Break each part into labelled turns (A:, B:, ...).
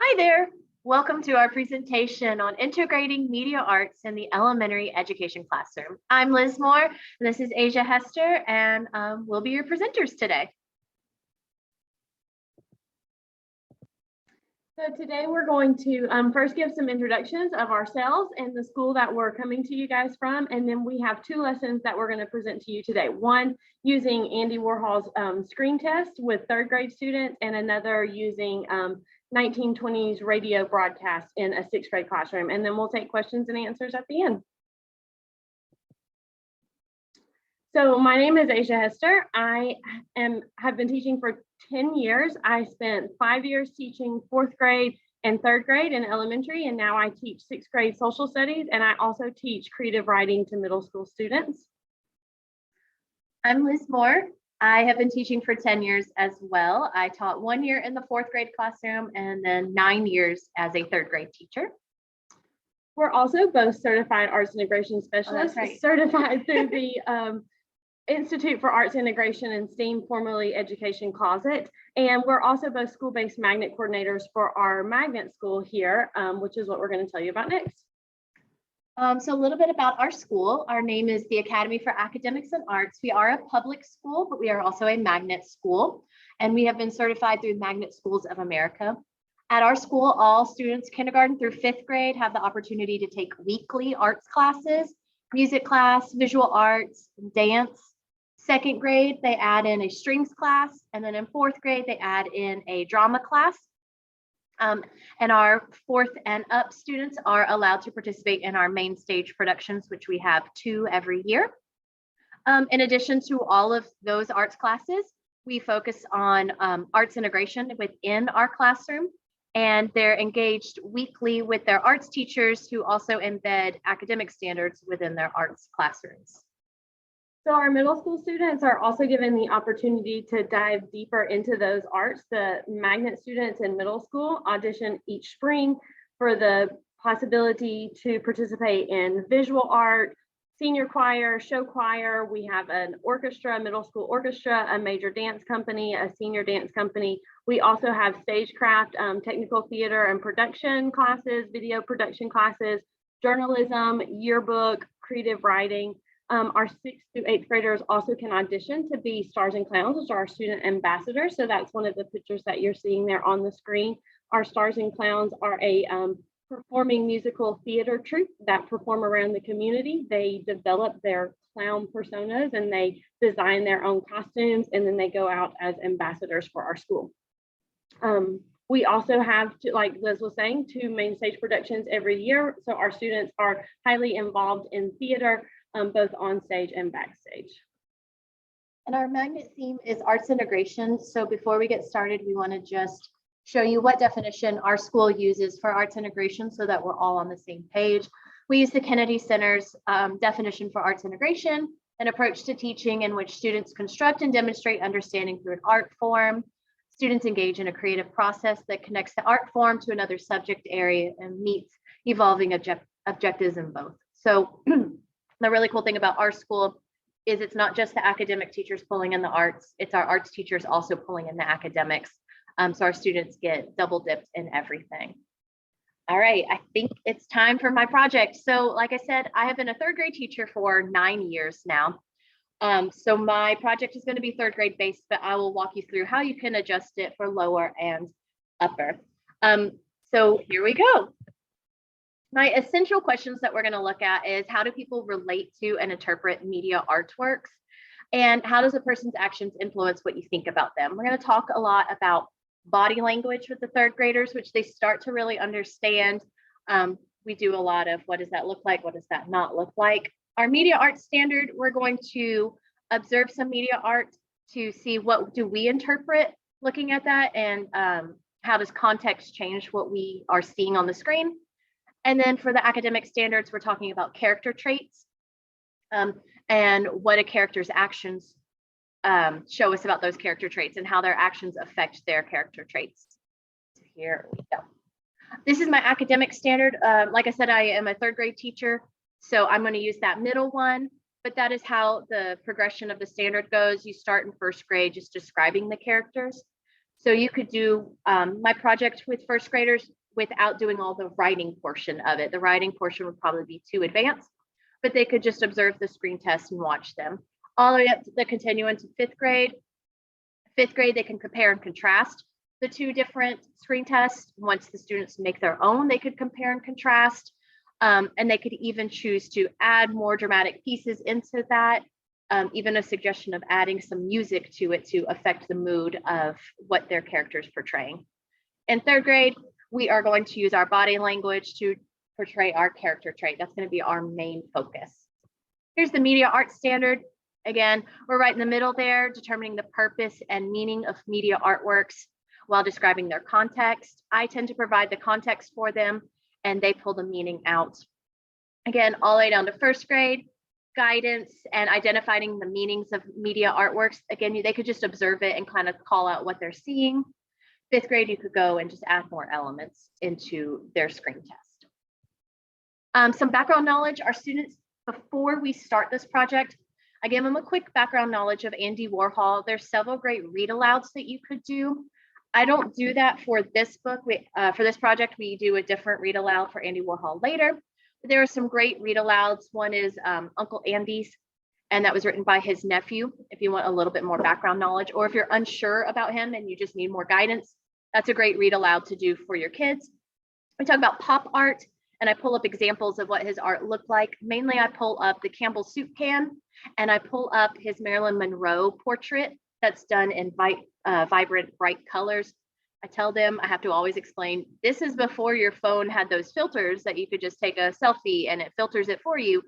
A: Hi there. Welcome to our presentation on integrating media arts in the elementary education classroom. I'm Liz Moore, and this is Asia Hester, and we'll be your presenters today.
B: So today we're going to first give some introductions of ourselves and the school that we're coming to you guys from, and then we have two lessons that we're going to present to you today. One using Andy Warhol's screen test with third grade students, and another using 1920s radio broadcast in a sixth grade classroom. And then we'll take questions and answers at the end. So my name is Asia Hester. I have been teaching for 10 years. I spent 5 years teaching fourth grade and third grade in elementary, and now I teach sixth grade social studies, and I also teach creative writing to middle school students.
A: I'm Liz Moore. I have been teaching for 10 years as well. I taught 1 year in the fourth grade classroom and then 9 years as a third grade teacher.
B: We're also both certified arts integration specialists, certified through the Institute for Arts Integration and STEAM, formerly Education Closet. And we're also both school-based magnet coordinators for our magnet school here, which is what we're going to tell you about next.
A: So a little bit about our school. Our name is the Academy for Academics and Arts. We are a public school, but we are also a magnet school, and we have been certified through Magnet Schools of America. At our school, all students kindergarten through fifth grade have the opportunity to take weekly arts classes, music class, visual arts, dance. Second grade, they add in a strings class, and then in fourth grade, they add in a drama class. And our fourth and up students are allowed to participate in our main stage productions, which we have 2 every year. In addition to all of those arts classes, we focus on arts integration within our classroom, and they're engaged weekly with their arts teachers who also embed academic standards within their arts classrooms.
B: So our middle school students are also given the opportunity to dive deeper into those arts. The magnet students in middle school audition each spring for the possibility to participate in visual art, senior choir, show choir. We have an orchestra, a middle school orchestra, a major dance company, a senior dance company. We also have stagecraft, technical theater and production classes, video production classes, journalism, yearbook, creative writing. Our 6th through 8th graders also can audition to be Stars and Clowns, which are our student ambassadors. So that's one of the pictures that you're seeing there on the screen. Our Stars and Clowns are a performing musical theater troupe that perform around the community. They develop their clown personas and they design their own costumes, and then they go out as ambassadors for our school. We also have, like Liz was saying, 2 main stage productions every year. So our students are highly involved in theater, both on stage and backstage.
A: And our magnet theme is arts integration. So before we get started, we want to just show you what definition our school uses for arts integration so that we're all on the same page. We use the Kennedy Center's definition for arts integration, an approach to teaching in which students construct and demonstrate understanding through an art form. Students engage in a creative process that connects the art form to another subject area and meets evolving objectives in both. So the really cool thing about our school is it's not just the academic teachers pulling in the arts, it's our arts teachers also pulling in the academics. So our students get double dipped in everything. All right, I think it's time for my project. So like I said, I have been a third grade teacher for 9 years now. So my project is going to be third grade based, but I will walk you through how you can adjust it for lower and upper. So here we go. My essential questions that we're going to look at is, how do people relate to and interpret media artworks? And how does a person's actions influence what you think about them? We're going to talk a lot about body language with the third graders, which they start to really understand. We do a lot of, what does that look like? What does that not look like? Our media art standard, we're going to observe some media art to see what do we interpret looking at that, and how does context change what we are seeing on the screen. And then for the academic standards, we're talking about character traits and what a character's actions show us about those character traits and how their actions affect their character traits. So here we go. This is my academic standard. Like I said, I am a third grade teacher, so I'm going to use that middle one, but that is how the progression of the standard goes. You start in first grade just describing the characters. So you could do my project with first graders without doing all the writing portion of it. The writing portion would probably be too advanced, but they could just observe the screen test and watch them. All the way up to the continuing to fifth grade. Fifth grade, they can compare and contrast the two different screen tests. Once the students make their own, they could compare and contrast. And they could even choose to add more dramatic pieces into that. Even a suggestion of adding some music to it to affect the mood of what their character is portraying. In third grade, we are going to use our body language to portray our character trait. That's going to be our main focus. Here's the media arts standard. Again, we're right in the middle there, determining the purpose and meaning of media artworks while describing their context. I tend to provide the context for them and they pull the meaning out. Again, all the way down to first grade, guidance and identifying the meanings of media artworks. Again, they could just observe it and kind of call out what they're seeing. Fifth grade, you could go and just add more elements into their screen test. Some background knowledge. Our students, before we start this project, I give them a quick background knowledge of Andy Warhol. There's several great read alouds that you could do. I don't do that for this book. For this project, we do a different read aloud for Andy Warhol later. But there are some great read alouds. One is Uncle Andy's, and that was written by his nephew. If you want a little bit more background knowledge, or if you're unsure about him and you just need more guidance, that's a great read aloud to do for your kids. We talk about pop art, and I pull up examples of what his art looked like. Mainly, I pull up the Campbell soup can, and I pull up his Marilyn Monroe portrait that's done in vibrant, bright colors. I tell them, I have to always explain, this is before your phone had those filters that you could just take a selfie and it filters it for you,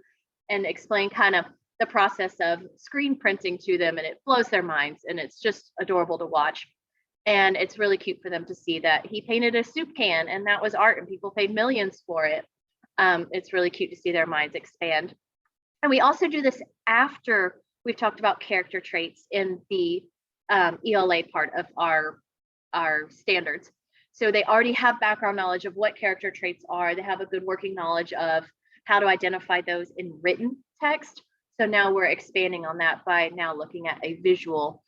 A: and explain kind of the process of screen printing to them, and it blows their minds, and it's just adorable to watch. And it's really cute for them to see that he painted a soup can and that was art and people paid millions for it. It's really cute to see their minds expand. And we also do this after we've talked about character traits in the ELA part of our standards. So they already have background knowledge of what character traits are. They have a good working knowledge of how to identify those in written text. So now we're expanding on that by now looking at a visual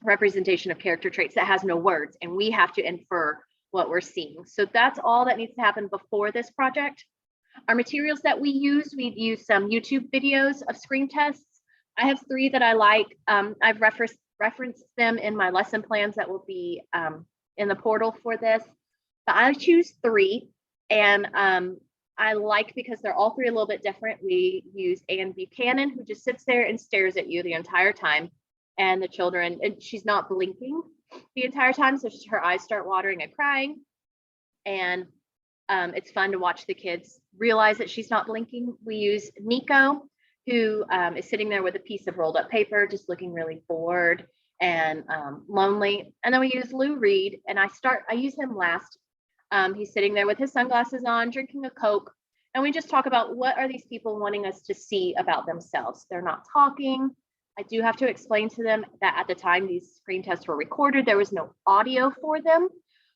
A: representation of character traits that has no words, and we have to infer what we're seeing. So that's all that needs to happen before this project. Our materials that we use some YouTube videos of screen tests. I have 3 that I like. I've referenced them in my lesson plans that will be in the portal for this, but I choose 3, and I like because they're all 3 a little bit different. We use Anne Buchanan, who just sits there and stares at you the entire time. And the children, and she's not blinking the entire time, so her eyes start watering and crying. And it's fun to watch the kids realize that she's not blinking. We use Nico, who is sitting there with a piece of rolled up paper, just looking really bored and lonely. And then we use Lou Reed, and I use him last. He's sitting there with his sunglasses on, drinking a Coke. And we just talk about what are these people wanting us to see about themselves. They're not talking. I do have to explain to them that at the time these screen tests were recorded, there was no audio for them.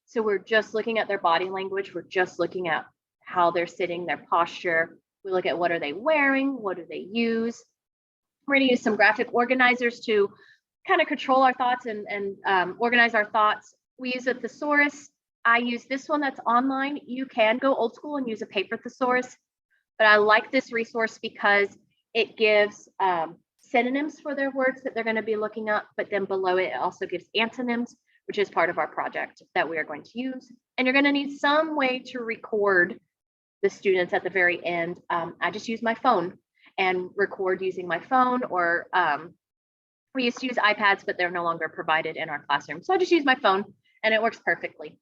A: So we're just looking at their body language. We're just looking at how they're sitting, their posture. We look at what are they wearing, what do they use. We're going to use some graphic organizers to kind of control our thoughts and organize our thoughts. We use a thesaurus. I use this one that's online. You can go old school and use a paper thesaurus, but I like this resource because it gives synonyms for their words that they're going to be looking up, but then below it also gives antonyms, which is part of our project that we are going to use. And you're going to need some way to record the students at the very end. I just use my phone and record using my phone, or we used to use iPads, but they're no longer provided in our classroom. So I just use my phone and it works perfectly.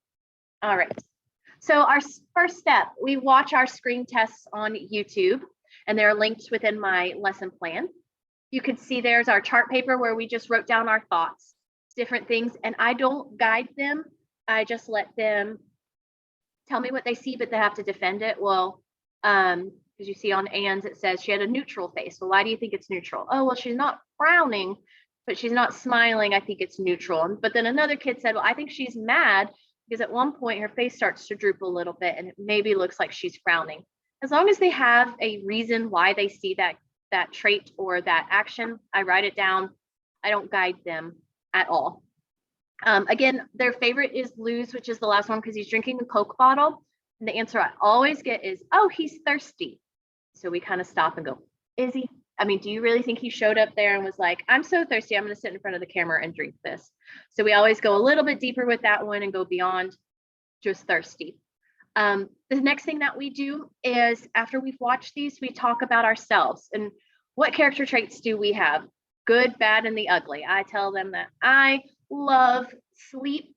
A: All right. So our first step, we watch our screen tests on YouTube, and they're linked within my lesson plan. You can see there's our chart paper where we just wrote down our thoughts, different things, and I don't guide them. I just let them tell me what they see, but they have to defend it. Well, as you see on Anne's, it says she had a neutral face. Well, why do you think it's neutral? Oh, well, she's not frowning, but she's not smiling. I think it's neutral. But then another kid said, well, I think she's mad because at one point her face starts to droop a little bit and it maybe looks like she's frowning. As long as they have a reason why they see that trait or that action, I write it down. I don't guide them at all. Again, their favorite is Lou's, which is the last one because he's drinking a Coke bottle. And the answer I always get is, oh, he's thirsty. So we kind of stop and go, is he? I mean, do you really think he showed up there and was like, I'm so thirsty, I'm going to sit in front of the camera and drink this? So we always go a little bit deeper with that one and go beyond just thirsty. The next thing that we do is after we've watched these, we talk about ourselves and what character traits do we have? Good, bad, and the ugly. I tell them that I love sleep,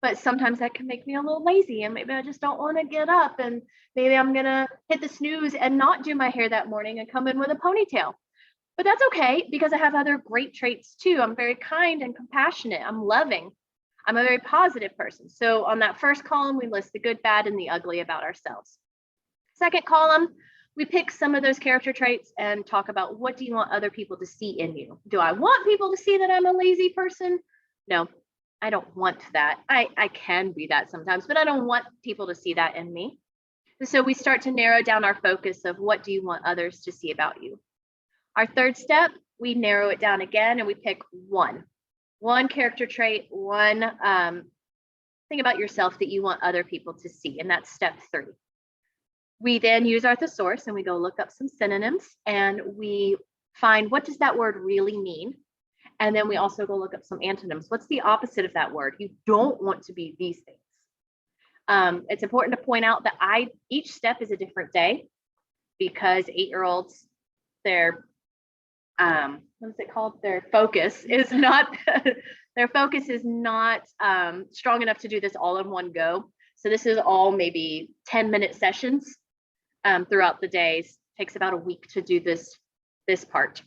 A: but sometimes that can make me a little lazy and maybe I just don't want to get up and maybe I'm going to hit the snooze and not do my hair that morning and come in with a ponytail. But that's okay because I have other great traits too. I'm very kind and compassionate. I'm loving. I'm a very positive person. So on that first column, we list the good, bad, and the ugly about ourselves. Second column, we pick some of those character traits and talk about what do you want other people to see in you? Do I want people to see that I'm a lazy person? No, I don't want that. I can be that sometimes, but I don't want people to see that in me. And so we start to narrow down our focus of what do you want others to see about you? Our third step, we narrow it down again and we pick one character trait, one thing about yourself that you want other people to see. And that's step 3. We then use our thesaurus and we go look up some synonyms and we find what does that word really mean? And then we also go look up some antonyms. What's the opposite of that word? You don't want to be these things. It's important to point out that each step is a different day because 8-year-olds, their what is it called? Their focus is not strong enough to do this all in one go. So this is all maybe 10-minute sessions throughout the days. Takes about a week to do this part.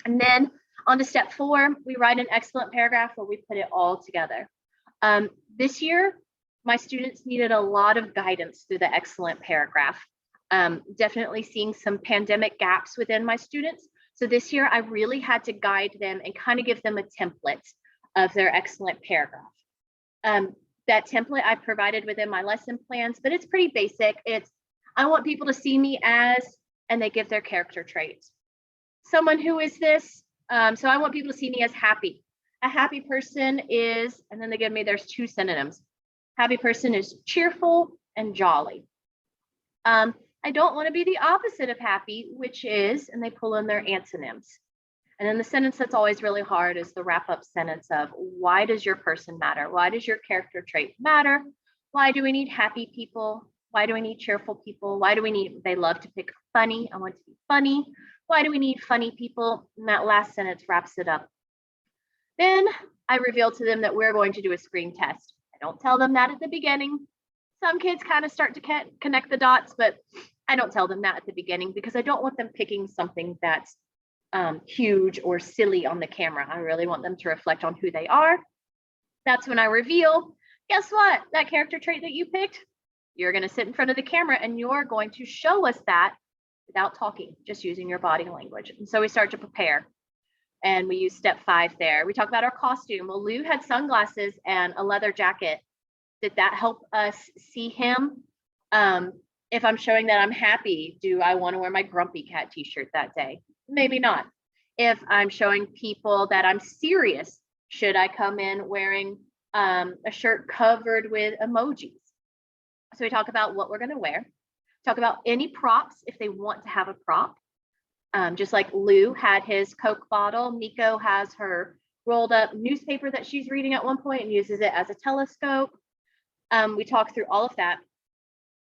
A: And then on to step 4, we write an excellent paragraph where we put it all together. This year, my students needed a lot of guidance through the excellent paragraph. Definitely seeing some pandemic gaps within my students. So this year, I really had to guide them and kind of give them a template of their excellent paragraph. That template I provided within my lesson plans, but it's pretty basic. It's, I want people to see me as, and they give their character traits. Someone who is this, so I want people to see me as happy. A happy person is, and then they give me, there's 2 synonyms. Happy person is cheerful and jolly. I don't want to be the opposite of happy, which is, and they pull in their antonyms. And then the sentence that's always really hard is the wrap-up sentence of, why does your person matter? Why does your character trait matter? Why do we need happy people? Why do we need cheerful people? Why do we need, they love to pick funny. I want to be funny. Why do we need funny people? And that last sentence wraps it up. Then I reveal to them that we're going to do a screen test. I don't tell them that at the beginning. Some kids kind of start to connect the dots, but I don't tell them that at the beginning because I don't want them picking something that's huge or silly on the camera. I really want them to reflect on who they are. That's when I reveal, guess what? That character trait that you picked, you're going to sit in front of the camera and you're going to show us that without talking, just using your body language. And so we start to prepare and we use step 5 there. We talk about our costume. Well, Lou had sunglasses and a leather jacket. Did that help us see him? If I'm showing that I'm happy, do I want to wear my grumpy cat t-shirt that day? Maybe not. If I'm showing people that I'm serious, should I come in wearing a shirt covered with emojis? So we talk about what we're going to wear, talk about any props if they want to have a prop. Just like Lou had his Coke bottle, Miko has her rolled up newspaper that she's reading at one point and uses it as a telescope. We talk through all of that.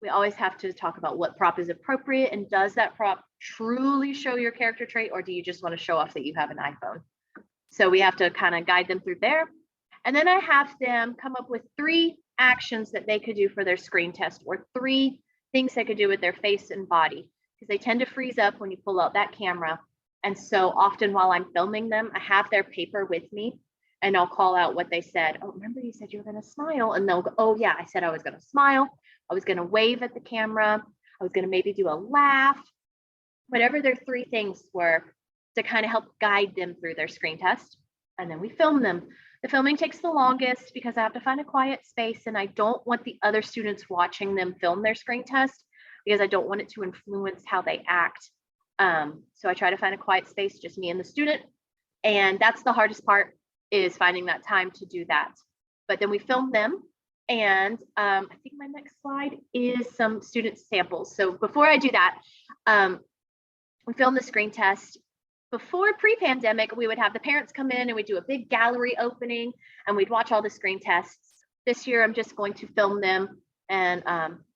A: We always have to talk about what prop is appropriate and does that prop truly show your character trait or do you just want to show off that you have an iPhone? So we have to kind of guide them through there. And then I have them come up with 3 actions that they could do for their screen test or 3 things they could do with their face and body because they tend to freeze up when you pull out that camera. And so often while I'm filming them, I have their paper with me and I'll call out what they said. Oh, remember you said you were going to smile? And they'll go, oh yeah, I said I was going to smile. I was going to wave at the camera. I was going to maybe do a laugh, whatever their 3 things were to kind of help guide them through their screen test. And then we film them. The filming takes the longest because I have to find a quiet space and I don't want the other students watching them film their screen test because I don't want it to influence how they act. So I try to find a quiet space, just me and the student. And that's the hardest part is finding that time to do that. But then we film them. And I think my next slide is some student samples. So before I do that, we film the screen test. Before pre-pandemic, we would have the parents come in and we'd do a big gallery opening and we'd watch all the screen tests. This year, I'm just going to film them and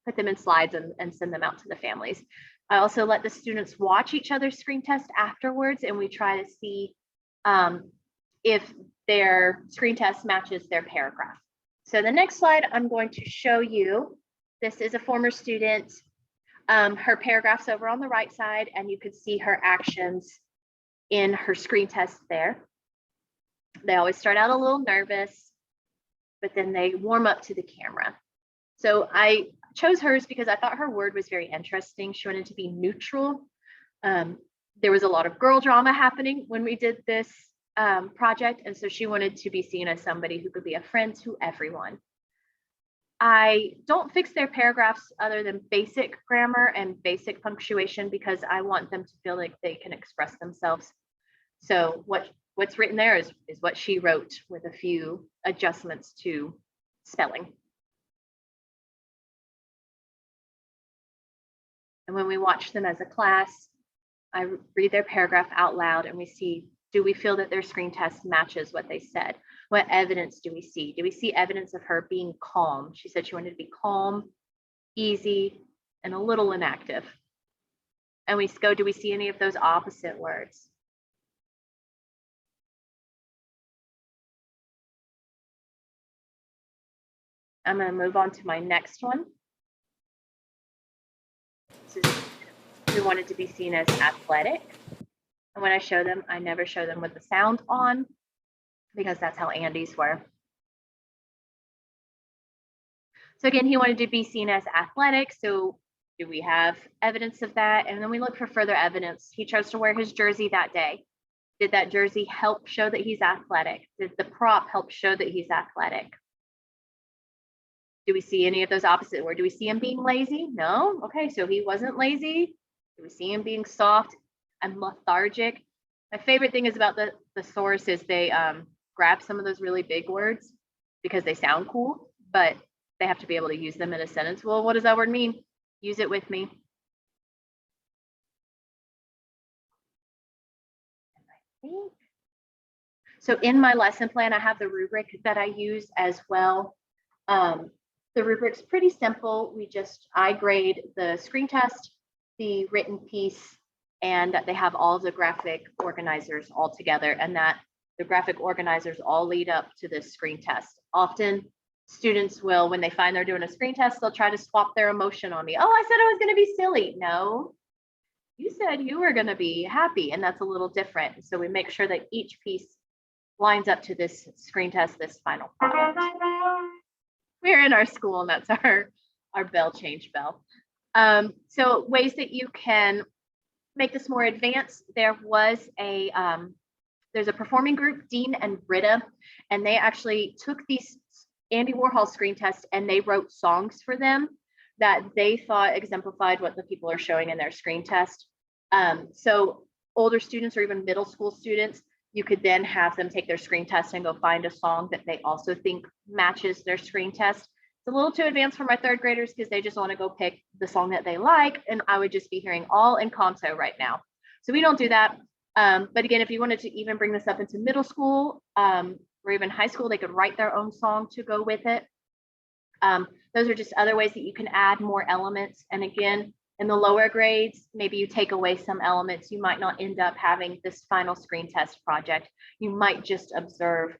A: put them in slides and send them out to the families. I also let the students watch each other's screen test afterwards, and we try to see if their screen test matches their paragraph. So the next slide, I'm going to show you, this is a former student. Her paragraph's over on the right side, and you could see her actions in her screen test there. They always start out a little nervous, but then they warm up to the camera. So I chose hers because I thought her word was very interesting. She wanted to be neutral. There was a lot of girl drama happening when we did this project, and so she wanted to be seen as somebody who could be a friend to everyone. I don't fix their paragraphs other than basic grammar and basic punctuation because I want them to feel like they can express themselves. So what's written there is what she wrote with a few adjustments to spelling. And when we watch them as a class, I read their paragraph out loud and we see, do we feel that their screen test matches what they said? What evidence do we see? Do we see evidence of her being calm? She said she wanted to be calm, easy, and a little inactive. And we go, do we see any of those opposite words? I'm going to move on to my next one. This is who wanted to be seen as athletic. And when I show them, I never show them with the sound on because that's how Andy's were. So again, he wanted to be seen as athletic. So do we have evidence of that? And then we look for further evidence. He chose to wear his jersey that day. Did that jersey help show that he's athletic? Did the prop help show that he's athletic? Do we see any of those opposite words? Do we see him being lazy? No. Okay, so he wasn't lazy. Do we see him being soft and lethargic? My favorite thing is about the source is they grab some of those really big words because they sound cool, but they have to be able to use them in a sentence. Well, what does that word mean? Use it with me. So in my lesson plan, I have the rubric that I use as well. The rubric's pretty simple. I grade the screen test, the written piece, and they have all the graphic organizers all together, and that the graphic organizers all lead up to this screen test. Often students will, when they find they're doing a screen test, they'll try to swap their emotion on me. Oh, I said I was going to be silly. No, you said you were going to be happy, and that's a little different. So we make sure that each piece lines up to this screen test, this final product. We're in our school, and that's our bell change bell. So ways that you can make this more advanced. There's a performing group, Dean and Britta, and they actually took these Andy Warhol screen tests and they wrote songs for them that they thought exemplified what the people are showing in their screen test. So older students or even middle school students, you could then have them take their screen test and go find a song that they also think matches their screen test. It's a little too advanced for my third graders because they just want to go pick the song that they like, and I would just be hearing all in conto right now. So we don't do that. But again, if you wanted to even bring this up into middle school or even high school, they could write their own song to go with it. Those are just other ways that you can add more elements. And again, in the lower grades, maybe you take away some elements. You might not end up having this final screen test project. You might just observe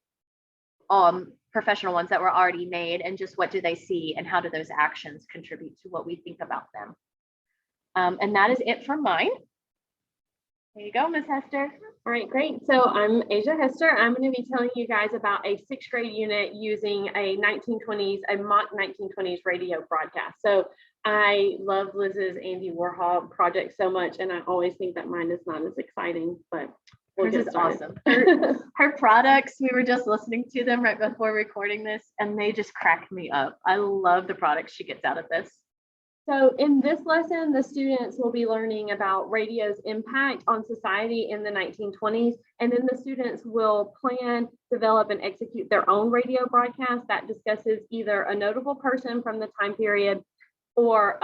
A: professional ones that were already made and just what do they see and how do those actions contribute to what we think about them. And that is it for mine. There you go, Ms. Hester.
B: All right, great. So I'm Asia Hester. I'm going to be telling you guys about a 6th grade unit using a mock 1920s radio broadcast. So I love Liz's Andy Warhol project so much, and I always think that mine is not as exciting, but
A: Hers is awesome. Her products, we were just listening to them right before recording this, and they just crack me up. I love the products she gets out of this.
B: So in this lesson, the students will be learning about radio's impact on society in the 1920s, and then the students will plan, develop, and execute their own radio broadcast that discusses either a notable person from the time period or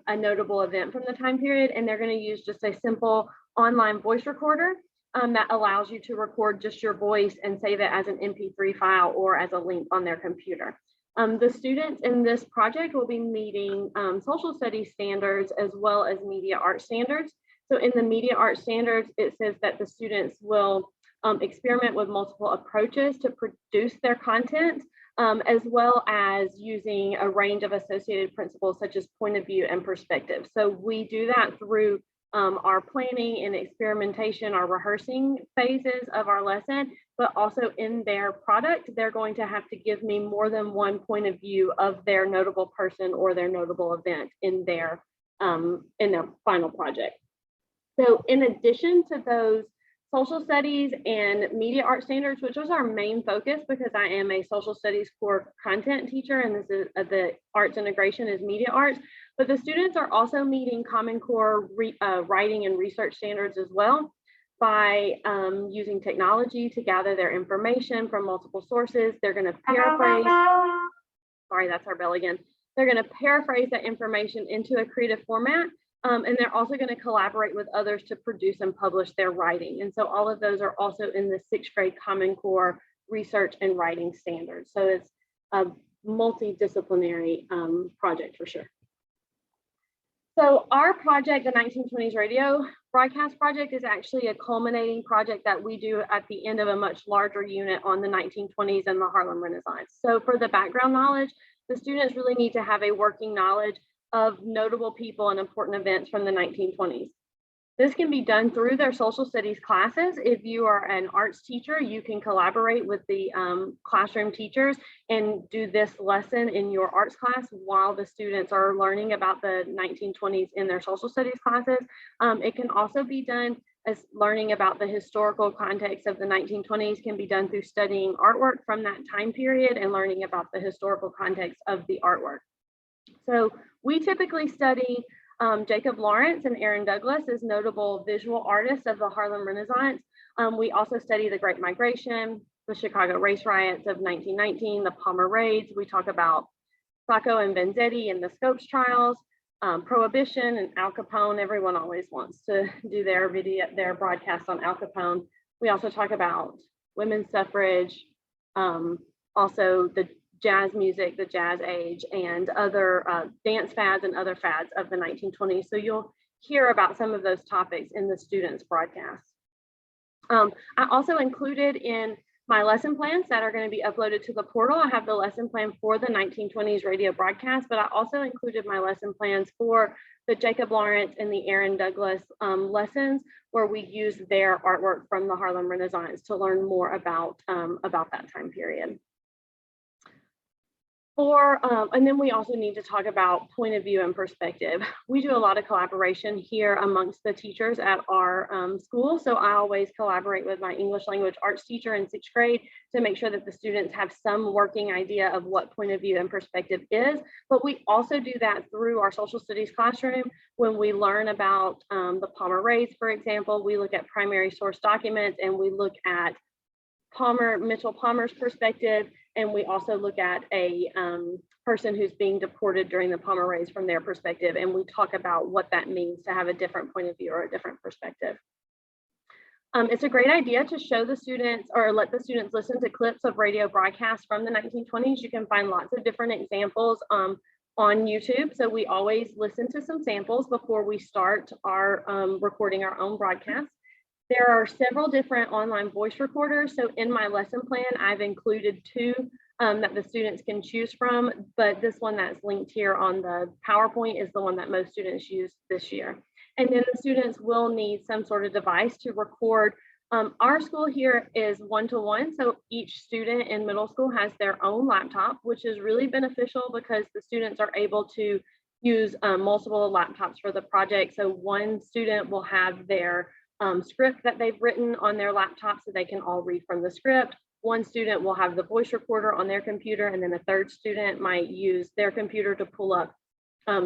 B: a notable event from the time period, and they're going to use just a simple online voice recorder that allows you to record just your voice and save it as an MP3 file or as a link on their computer. The students in this project will be meeting social studies standards as well as media art standards. So in the media art standards, it says that the students will experiment with multiple approaches to produce their content, as well as using a range of associated principles such as point of view and perspective. So we do that through our planning and experimentation, our rehearsing phases of our lesson, but also in their product, they're going to have to give me more than one point of view of their notable person or their notable event in their final project. So in addition to those social studies and media art standards, which was our main focus because I am a social studies core content teacher, and this is the arts integration is media arts, but the students are also meeting Common Core writing and research standards as well by using technology to gather their information from multiple sources. They're going to paraphrase, sorry, that's our bell again. They're going to paraphrase that information into a creative format. And they're also going to collaborate with others to produce and publish their writing. And so all of those are also in the 6th grade Common Core research and writing standards. So it's a multidisciplinary project for sure. So our project, the 1920s radio broadcast project, is actually a culminating project that we do at the end of a much larger unit on the 1920s and the Harlem Renaissance. So for the background knowledge, the students really need to have a working knowledge of notable people and important events from the 1920s. This can be done through their social studies classes. If you are an arts teacher, you can collaborate with the classroom teachers and do this lesson in your arts class while the students are learning about the 1920s in their social studies classes. It can also be done as learning about the historical context of the 1920s can be done through studying artwork from that time period and learning about the historical context of the artwork. So we typically study Jacob Lawrence and Aaron Douglas as notable visual artists of the Harlem Renaissance. We also study the Great Migration, the Chicago race riots of 1919, the Palmer raids. We talk about Sacco and Vanzetti and the Scopes trials, Prohibition and Al Capone. Everyone always wants to do their broadcast on Al Capone. We also talk about women's suffrage, also the jazz music, the jazz age, and other dance fads and other fads of the 1920s. So you'll hear about some of those topics in the students' broadcast. I also included in my lesson plans that are going to be uploaded to the portal. I have the lesson plan for the 1920s radio broadcast, but I also included my lesson plans for the Jacob Lawrence and the Aaron Douglas lessons, where we use their artwork from the Harlem Renaissance to learn more about that time period. And then we also need to talk about point of view and perspective. We do a lot of collaboration here amongst the teachers at our school. So I always collaborate with my English language arts teacher in 6th grade to make sure that the students have some working idea of what point of view and perspective is. But we also do that through our social studies classroom when we learn about the Palmer raids, for example. We look at primary source documents and we look at Mitchell Palmer's perspective, and we also look at a person who's being deported during the Palmer raids from their perspective, and we talk about what that means to have a different point of view or a different perspective. It's a great idea to show the students or let the students listen to clips of radio broadcasts from the 1920s. You can find lots of different examples on YouTube. So we always listen to some samples before we start our recording our own broadcast. There are several different online voice recorders. So in my lesson plan, I've included 2 that the students can choose from, but this one that's linked here on the PowerPoint is the one that most students use this year. And then the students will need some sort of device to record. Our school here is 1-to-1, so each student in middle school has their own laptop, which is really beneficial because the students are able to use multiple laptops for the project. So one student will have their script that they've written on their laptop so they can all read from the script. One student will have the voice recorder on their computer, and then a third student might use their computer to pull up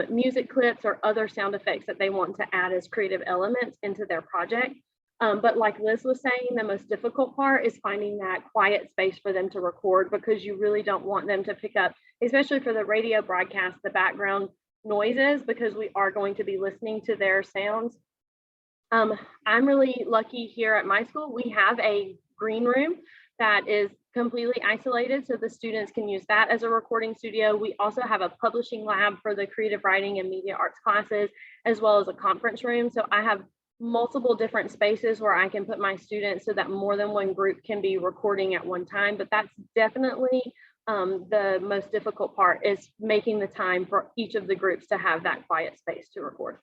B: music clips or other sound effects that they want to add as creative elements into their project. But like Liz was saying, the most difficult part is finding that quiet space for them to record, because you really don't want them to pick up, especially for the radio broadcast, the background noises, because we are going to be listening to their sounds. I'm really lucky here at my school. We have a green room that is completely isolated, so the students can use that as a recording studio. We also have a publishing lab for the creative writing and media arts classes, as well as a conference room. So I have multiple different spaces where I can put my students so that more than one group can be recording at one time. But that's definitely the most difficult part, is making the time for each of the groups to have that quiet space to record.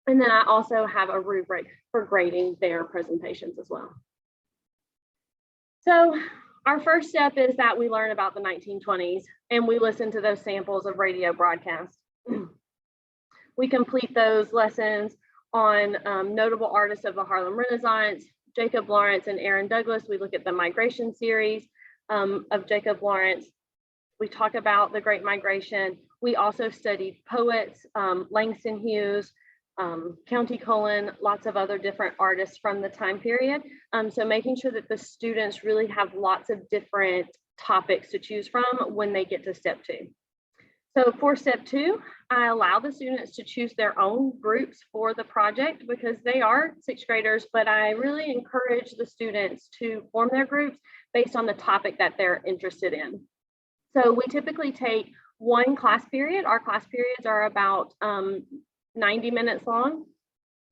B: And then I also have a rubric for grading their presentations as well. So our first step is that we learn about the 1920s and we listen to those samples of radio broadcasts. We complete those lessons on notable artists of the Harlem Renaissance, Jacob Lawrence and Aaron Douglas. We look at the migration series of Jacob Lawrence. We talk about the Great Migration. We also studied poets, Langston Hughes, County Cullen, lots of other different artists from the time period. So making sure that the students really have lots of different topics to choose from when they get to step 2. So for step 2, I allow the students to choose their own groups for the project, because they are 6th graders, but I really encourage the students to form their groups based on the topic that they're interested in. So we typically take one class period. Our class periods are about 90 minutes long.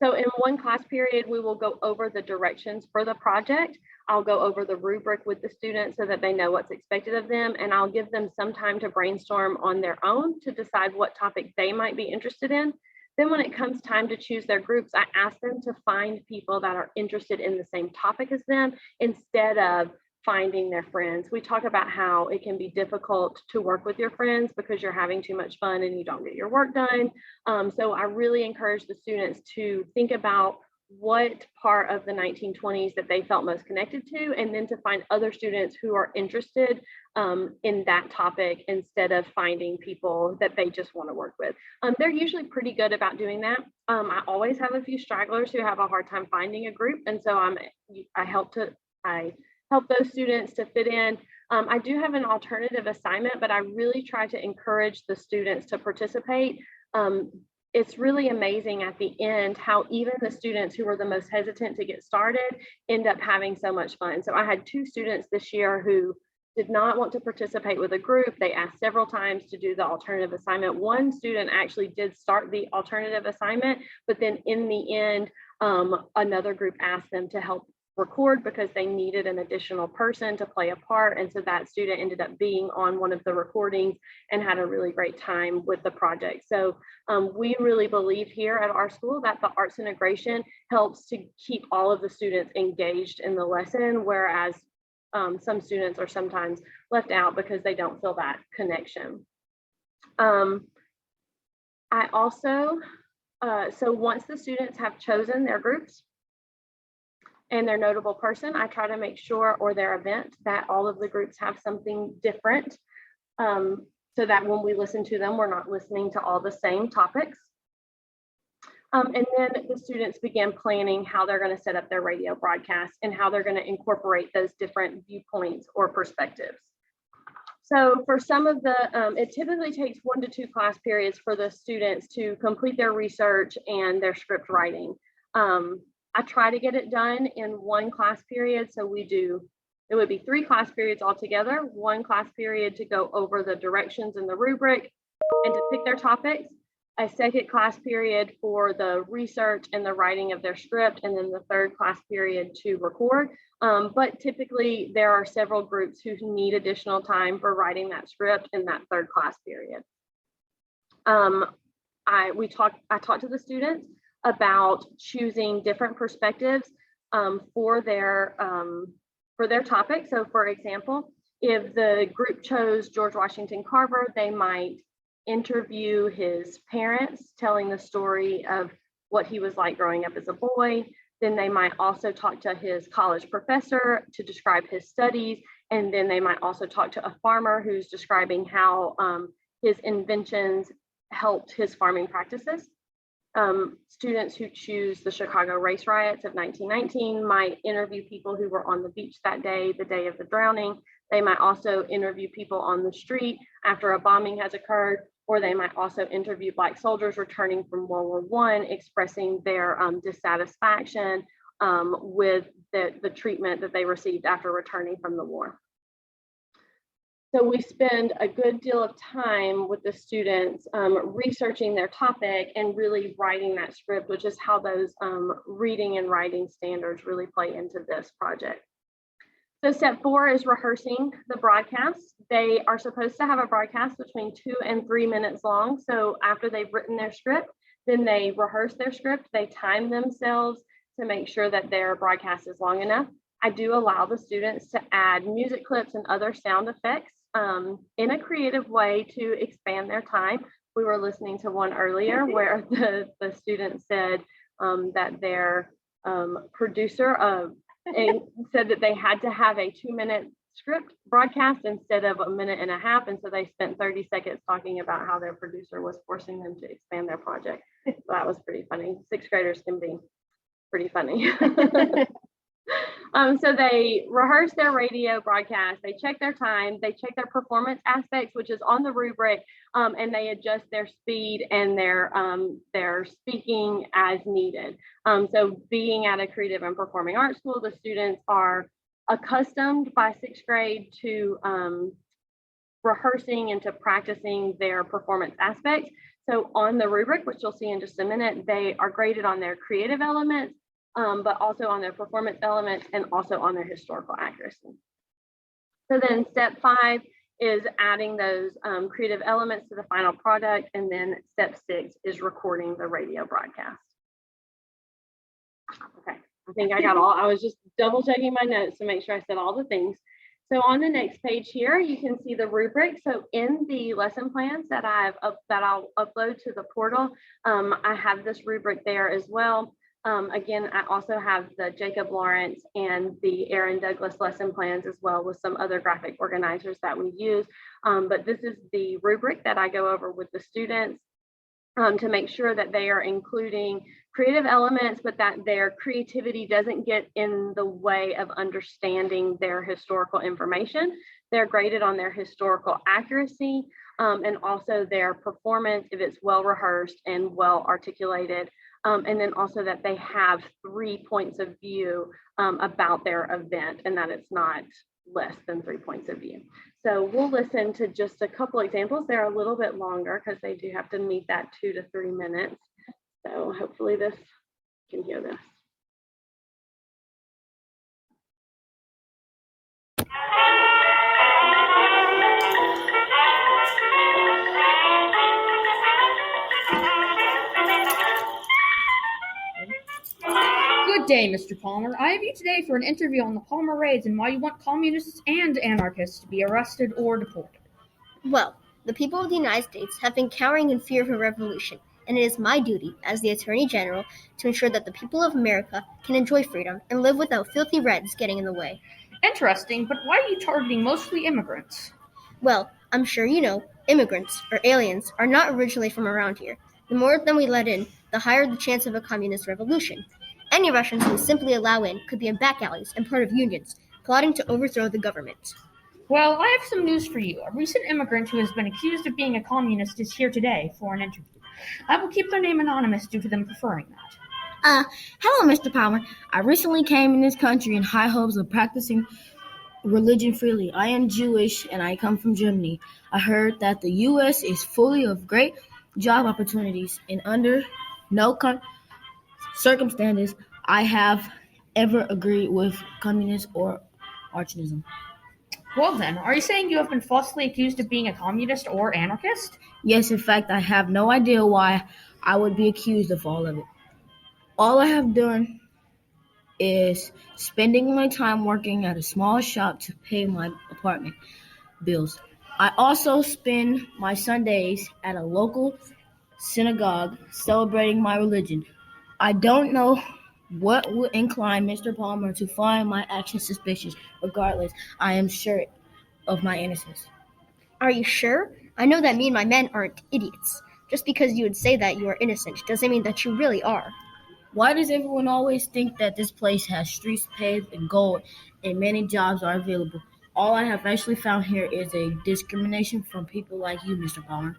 B: So in one class period, we will go over the directions for the project. I'll go over the rubric with the students so that they know what's expected of them, and I'll give them some time to brainstorm on their own to decide what topic they might be interested in. Then when it comes time to choose their groups, I ask them to find people that are interested in the same topic as them instead of finding their friends. We talk about how it can be difficult to work with your friends because you're having too much fun and you don't get your work done. So I really encourage the students to think about what part of the 1920s that they felt most connected to, and then to find other students who are interested in that topic instead of finding people that they just want to work with. They're usually pretty good about doing that. I always have a few stragglers who have a hard time finding a group, and so I help those students to fit in. I do have an alternative assignment, but I really try to encourage the students to participate. It's really amazing at the end how even the students who were the most hesitant to get started end up having so much fun. So I had 2 students this year who did not want to participate with a group. They asked several times to do the alternative assignment. One student actually did start the alternative assignment, but then in the end, another group asked them to help record because they needed an additional person to play a part. And so that student ended up being on one of the recordings and had a really great time with the project. So we really believe here at our school that the arts integration helps to keep all of the students engaged in the lesson, whereas some students are sometimes left out because they don't feel that connection. I also, so once the students have chosen their groups and their notable person, I try to make sure, or their event, that all of the groups have something different, so that when we listen to them, we're not listening to all the same topics. And then the students begin planning how they're going to set up their radio broadcast and how they're going to incorporate those different viewpoints or perspectives. So for some of the, it typically takes 1 to 2 class periods for the students to complete their research and their script writing. I try to get it done in 1 class period. So it would be 3 class periods altogether, 1 class period to go over the directions in the rubric and to pick their topics, a 2nd class period for the research and the writing of their script, and then the 3rd class period to record. But typically there are several groups who need additional time for writing that script in that 3rd class period. I talked to the students about choosing different perspectives for their topic. So for example, if the group chose George Washington Carver, they might interview his parents, telling the story of what he was like growing up as a boy. Then they might also talk to his college professor to describe his studies. And then they might also talk to a farmer who's describing how his inventions helped his farming practices. Students who choose the Chicago race riots of 1919 might interview people who were on the beach that day, the day of the drowning. They might also interview people on the street after a bombing has occurred, or they might also interview Black soldiers returning from World War I, expressing their dissatisfaction with the treatment that they received after returning from the war. So we spend a good deal of time with the students researching their topic and really writing that script, which is how those reading and writing standards really play into this project. So step 4 is rehearsing the broadcast. They are supposed to have a broadcast between 2 and 3 minutes long. So after they've written their script, then they rehearse their script. They time themselves to make sure that their broadcast is long enough. I do allow the students to add music clips and other sound effects in a creative way to expand their time. We were listening to one earlier where the student said that their producer said that they had to have a 2-minute script broadcast instead of a 1.5 minutes. And so they spent 30 seconds talking about how their producer was forcing them to expand their project. So that was pretty funny. 6th graders can be pretty funny. So they rehearse their radio broadcast, they check their time, they check their performance aspects, which is on the rubric, and they adjust their speed and their speaking as needed. So being at a creative and performing arts school, the students are accustomed by 6th grade to rehearsing and to practicing their performance aspects. So on the rubric, which you'll see in just a minute, they are graded on their creative elements, but also on their performance elements and also on their historical accuracy. So then step 5 is adding those creative elements to the final product. And then step 6 is recording the radio broadcast. Okay, I think I got all, I was just double checking my notes to make sure I said all the things. So on the next page here, you can see the rubric. So in the lesson plans that I'll upload to the portal, I have this rubric there as well. Again, I also have the Jacob Lawrence and the Aaron Douglas lesson plans as well with some other graphic organizers that we use. But this is the rubric that I go over with the students to make sure that they are including creative elements, but that their creativity doesn't get in the way of understanding their historical information. They're graded on their historical accuracy and also their performance, if it's well rehearsed and well articulated. And then also that they have 3 points of view about their event and that it's not less than 3 points of view. So we'll listen to just a couple examples. They're a little bit longer because they do have to meet that 2 to 3 minutes. So hopefully this can hear this.
C: Good day, Mr. Palmer. I have you today for an interview on the Palmer raids and why you want communists and anarchists to be arrested or deported.
D: Well, the people of the United States have been cowering in fear of a revolution, and it is my duty as the Attorney General to ensure that the people of America can enjoy freedom and live without filthy reds getting in the way.
C: Interesting, but why are you targeting mostly immigrants?
D: Well, I'm sure you know, immigrants, or aliens, are not originally from around here. The more of them we let in, the higher the chance of a communist revolution. Any Russians we simply allow in could be in back alleys and part of unions, plotting to overthrow the government.
C: Well, I have some news for you. A recent immigrant who has been accused of being a communist is here today for an interview. I will keep their name anonymous due to them preferring that.
E: Hello, Mr. Palmer. I recently came in this country in high hopes of practicing religion freely. I am Jewish and I come from Germany. I heard that the U.S. is full of great job opportunities and under no circumstances I have ever agreed with communism or archanism.
C: Well then, are you saying you have been falsely accused of being a communist or anarchist?
E: Yes, in fact, I have no idea why I would be accused of all of it. All I have done is spending my time working at a small shop to pay my apartment bills. I also spend my Sundays at a local synagogue celebrating my religion. I don't know what would incline Mr. Palmer to find my actions suspicious. Regardless, I am sure of my innocence.
D: Are you sure? I know that me and my men aren't idiots. Just because you would say that you are innocent doesn't mean that you really are.
E: Why does everyone always think that this place has streets paved in gold and many jobs are available? All I have actually found here is a discrimination from people like you, Mr. Palmer.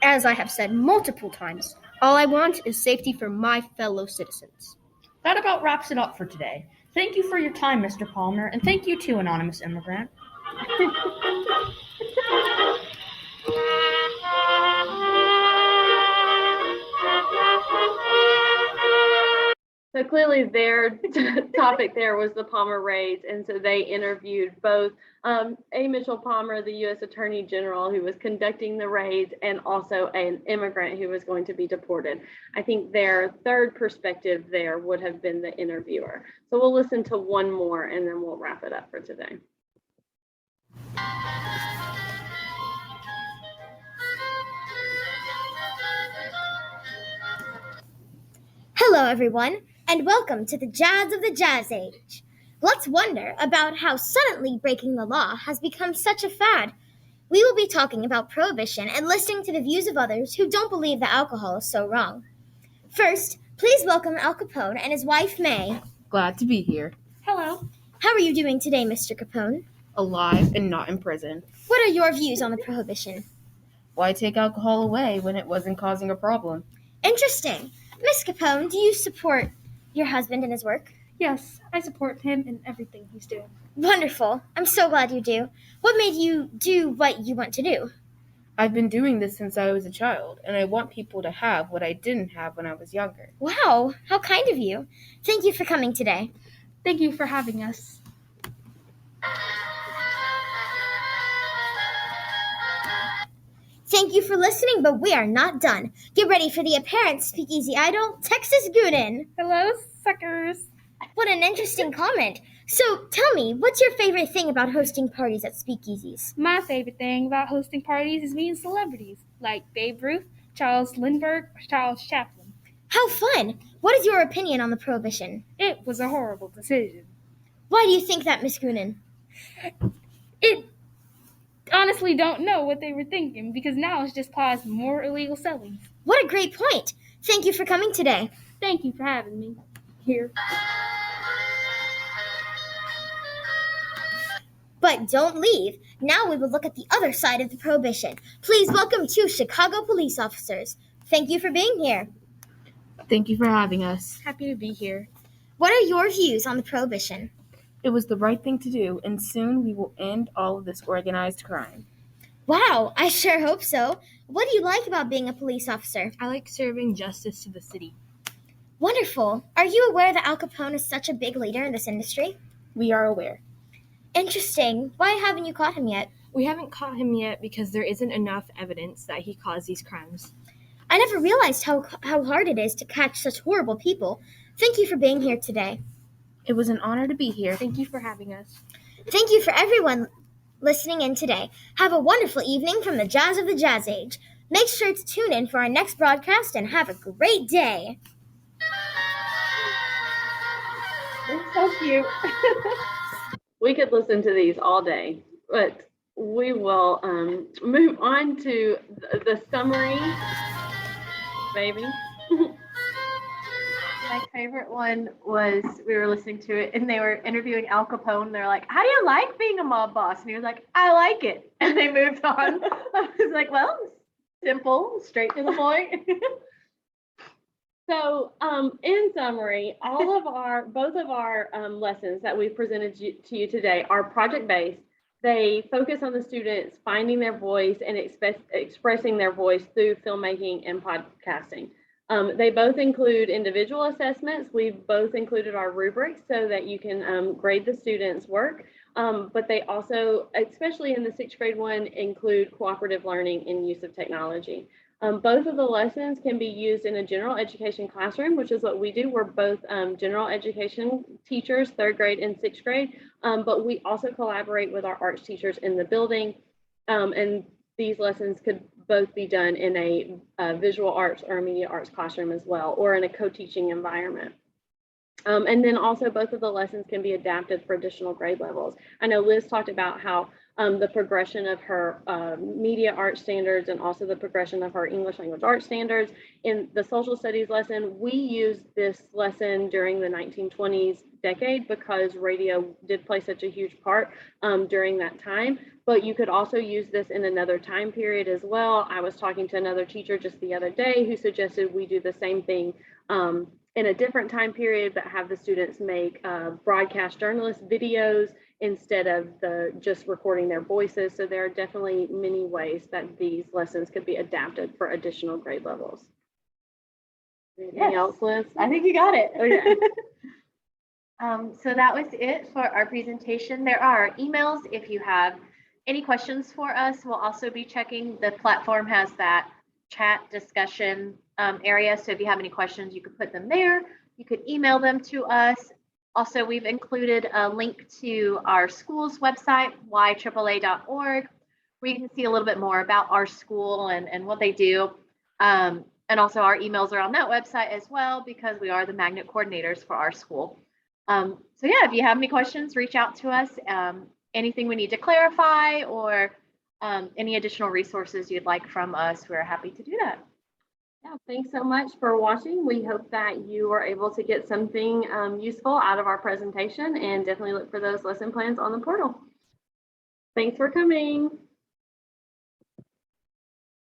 D: As I have said multiple times, all I want is safety for my fellow citizens.
C: That about wraps it up for today. Thank you for your time, Mr. Palmer, and thank you too, Anonymous Immigrant.
B: So clearly their topic there was the Palmer raids, and so they interviewed both A. Mitchell Palmer, the U.S. Attorney General, who was conducting the raids, and also an immigrant who was going to be deported. I think their third perspective there would have been the interviewer. So we'll listen to one more, and then we'll wrap it up for today.
D: Hello, everyone, and welcome to the Jazz of the Jazz Age. Let's wonder about how suddenly breaking the law has become such a fad. We will be talking about prohibition and listening to the views of others who don't believe that alcohol is so wrong. First, please welcome Al Capone and his wife, May.
F: Glad to be here.
C: Hello.
D: How are you doing today, Mr. Capone?
F: Alive and not in prison.
D: What are your views on the prohibition?
F: Why take alcohol away when it wasn't causing a problem?
D: Interesting. Miss Capone, do you support your husband in his work?
G: Yes, I support him in everything he's doing.
D: Wonderful. I'm so glad you do. What made you do what you want to do?
F: I've been doing this since I was a child, and I want people to have what I didn't have when I was younger.
D: Wow, how kind of you. Thank you for coming today.
G: Thank you for having us.
D: Thank you for listening, but we are not done. Get ready for the apparent speakeasy idol, Texas Gooden.
G: Hello, suckers.
D: What an interesting comment. So tell me, what's your favorite thing about hosting parties at speakeasies?
G: My favorite thing about hosting parties is meeting celebrities like Babe Ruth, Charles Lindbergh, or Charles Chaplin.
D: How fun! What is your opinion on the prohibition?
G: It was a horrible decision.
D: Why do you think that, Miss Gooden?
G: It honestly don't know what they were thinking because now it's just caused more illegal selling.
D: What a great point. Thank you for coming today.
G: Thank you for having me here.
D: But don't leave. Now we will look at the other side of the prohibition. Please welcome two Chicago police officers. Thank you for being here.
F: Thank you for having us.
G: Happy to be here.
D: What are your views on the prohibition?
F: It was the right thing to do, and soon we will end all of this organized crime.
D: Wow, I sure hope so. What do you like about being a police officer?
G: I like serving justice to the city.
D: Wonderful. Are you aware that Al Capone is such a big leader in this industry?
F: We are aware.
D: Interesting. Why haven't you caught him yet?
G: We haven't caught him yet because there isn't enough evidence that he caused these crimes.
D: I never realized how hard it is to catch such horrible people. Thank you for being here today.
F: It was an honor to be here.
G: Thank you for having us.
D: Thank you for everyone listening in today. Have a wonderful evening from the Jazz of the Jazz Age. Make sure to tune in for our next broadcast and have a great day.
B: It's so cute. We could listen to these all day, but we will move on to the summary, maybe.
A: My favorite one was we were listening to it and they were interviewing Al Capone. They're like, "How do you like being a mob boss?" And he was like, "I like it." And they moved on. I was like, well, simple, straight to the point.
B: So, in summary, both of our lessons that we've presented to you today are project-based. They focus on the students finding their voice and expressing their voice through filmmaking and podcasting. They both include individual assessments. We've both included our rubrics so that you can grade the students' work. But they also, especially in the 6th grade one, include cooperative learning and use of technology. Both of the lessons can be used in a general education classroom, which is what we do. We're both general education teachers, 3rd grade and 6th grade, but we also collaborate with our arts teachers in the building. And these lessons could both be done in a visual arts or a media arts classroom as well, or in a co-teaching environment. And then also both of the lessons can be adapted for additional grade levels. I know Liz talked about how the progression of her media art standards and also the progression of her English language art standards. In the social studies lesson, we used this lesson during the 1920s decade because radio did play such a huge part during that time. But you could also use this in another time period as well. I was talking to another teacher just the other day who suggested we do the same thing in a different time period, but have the students make broadcast journalist videos instead of just recording their voices. So there are definitely many ways that these lessons could be adapted for additional grade levels. Anything else, Liz?
A: I think you got it.
B: Okay.
A: So that was it for our presentation. There are emails if you have any questions for us. We'll also be checking. The platform has that chat discussion area. So if you have any questions, you could put them there. You could email them to us. Also, we've included a link to our school's website, yAAA.org, where you can see a little bit more about our school and what they do. And also our emails are on that website as well, because we are the magnet coordinators for our school. So yeah, if you have any questions, reach out to us. Anything we need to clarify or any additional resources you'd like from us, we're happy to do that.
B: Yeah, thanks so much for watching. We hope that you were able to get something useful out of our presentation, and definitely look for those lesson plans on the portal. Thanks for coming.